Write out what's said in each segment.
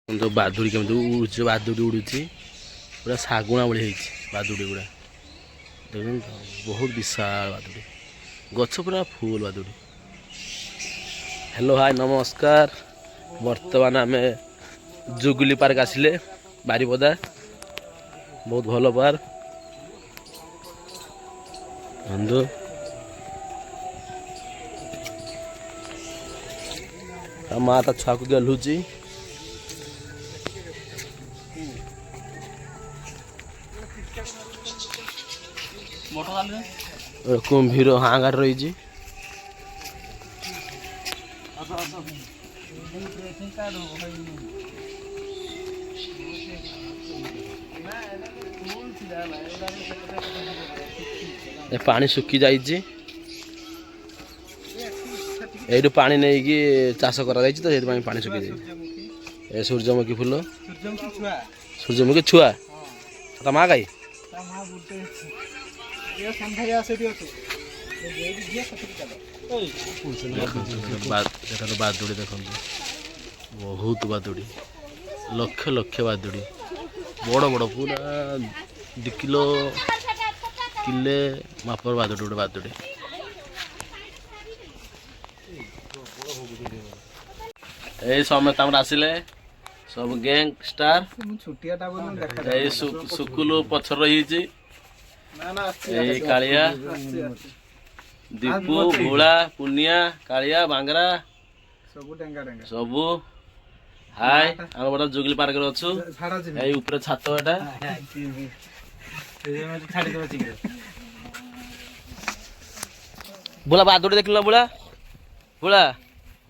तो बादुड़ी केमती उड़ुची बादुड़ी उड़ुची पूरा शागुणा भाई बादुड़ी गुड़ा देखुन बहुत विशाल बादुड़ी गछ पूरा फुल बादुड़ी। हेलो हाय नमस्कार। बर्तमान आम जुगली पार्क आसिले बारिपदा बहुत भल पार्क बंधु माँ ता छुआ को गलुची कुंभीर हांगार रही पानी सुखी जाइए यू पानी नहीं कि चाष कर पानी सुखी जाए सूर्यमुखी फूल सूर्यमुखी छुआ ता माँ कई बादुड़ी देख बहुत बादुड़ी लक्ष लक्ष बादुड़ी बड़ बड़ पूरा 2 किलो किले मापर बादुड़ी गोटे बादुड़ी यही समय आसिले सब गैंगस्टार सुकुलु पछर रही कालिया दीपू भोला पुनिया कालिया बांगरा सबू हाय आम बड़ा जुगली पार्क अच्छु ऊपर छात एटा बोला बादुड़ी देख बोला बोला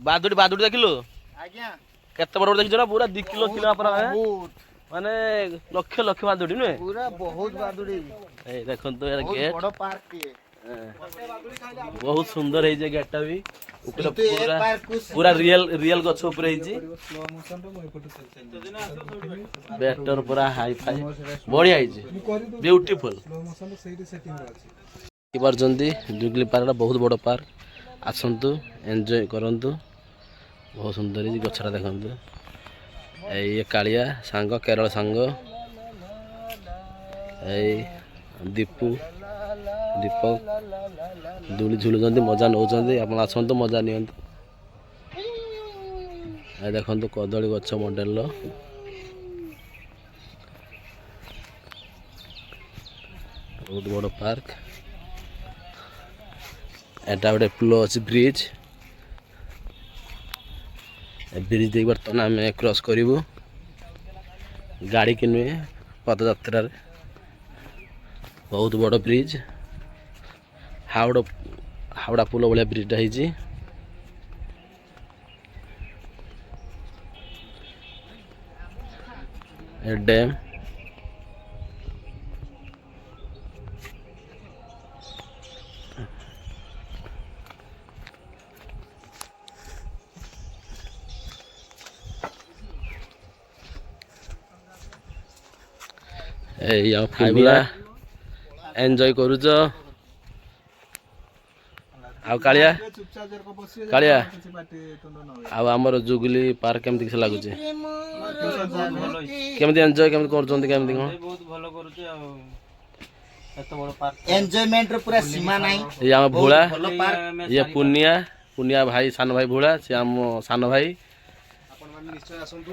बादुड़ी बादुड़ी देखिलु केते बड़ देखिछ ना पूरा 2 किलो किलो माने लक्ष लक्ष बादुड़ी नुहे पूरा बहुत बादुड़ी ए देखन तो यार गेट बड़ पार्क बहुत सुंदर है जे गेटटा भी ऊपर पूरा पूरा रियल गछ ऊपर है जी बेटर पूरा हाई फाई बढ़िया है जी ब्यूटीफुल बार जंदी जुगली पार्क बहुत बड़ पार्क आसंतु एंजॉय करंतु बहुत सुंदर है गछरा देखंतु ये कालिया सांग केरल सांग दीपू दीपक दूली झुलुचंदी मजा नौचंदी आपण आसंतु मजा नियंतु देखंतु कदली गछ मॉडल बहुत बड़ पार्क एटा गोटे पुल अच्छी ब्रिज ब्रिज देख बर्तमान आम क्रॉस करूँ गाड़ी के नुहे पदयात्रा बहुत बड़ ब्रिज हावड़ा हावड़ा पुल भाया ब्रिजटा है डैम पूरा एंजॉय करुच कालिया कालिया आमर जुगली पार्क केमती किस लगुच केमती एंजॉय केमती करछंती केमती कोन एंजॉयमेंट रो पूरा सीमा नहीं ये आम भोला ये पुनिया पुनिया भाई सान भाई भोला से आम सान भाई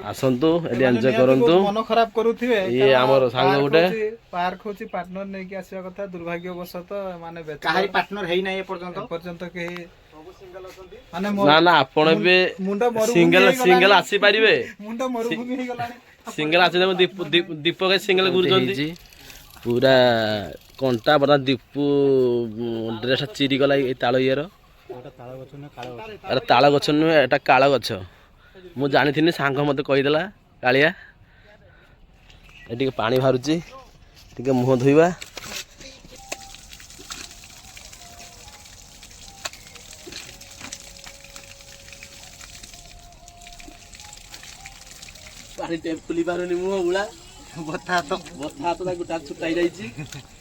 आसंतु एडी एंजॉय करंतु मन खराब करूथिबे ये हमर सांग गुटे पार्क होची पार्टनर नै कि आसीबा कथा दुर्भाग्यवशत माने काहे पार्टनर हेई नै ए पर्यंत के माने ना ना आपण बे सिंगल आसी परिबे मुंडा मरुभूमि हे गलानी सिंगल आसी दीपक सिंगल गुरुचंदी पूरा कंटा बड़ा दीपू ड्रेस चिरी गला ए ताळ इयर अरे ताळ गछ न एटा काळ गछ मु जानी थी सांग मत कहीदेला कालिया ये पानी बाहरुची टे मुह धोइबा पानी टेप खुली पारुनी मुह बुला बथा तो गुटा छुटाई जाइछि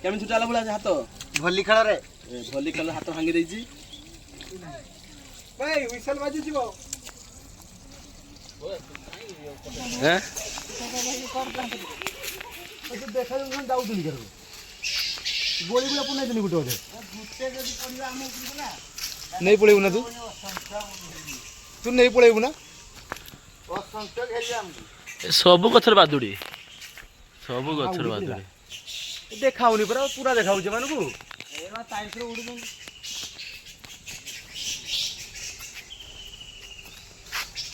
केमन छुटाला बुला हाथ भली खेल हाथ भांगी देछि भाई हुइसल बाजी जीवो হ্যাঁ ଦେଖା ଯାଉଥିଲି କେବେ ଗୋଳି ଗୁଲା ପୁନେଇଥିଲି ଗୋଟେ ଗୋଟେ ନେଇ ପଳେଇବୁ ନା ତୁ ନେଇ ପଳେଇବୁ ନା ଅସଂଖ୍ୟ ଘେରି ଆମକୁ ଏ ସବୁ ଗଛର ବାଦୁଡି ସବୁ ଗଛର ବାଦୁଡି ଦେଖାଉନି ପରା ପୁରା ଦେଖାଉଛି ମାନଙ୍କୁ ଏରା ଟାଇପର ଉଡୁଛନ୍ତି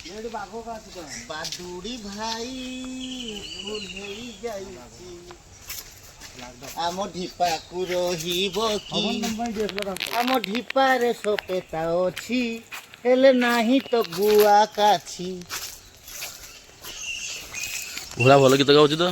ଏଠି ବାଘ କାଛି କଣ ବାଦୁଡି ଭାଇ ଫୁଲ ହେଇ ଯାଇଛି ଆମ ଢିପାକୁ ରହିବ କି ଆମ ଢିପାରେ ସପେତା ଅଛି ହେଲେ ନାହିଁ ତ ଗୁଆ କାଛି ଘୋଡ଼ା ଭଲ ଗୀତ ଗାଉଛି ତ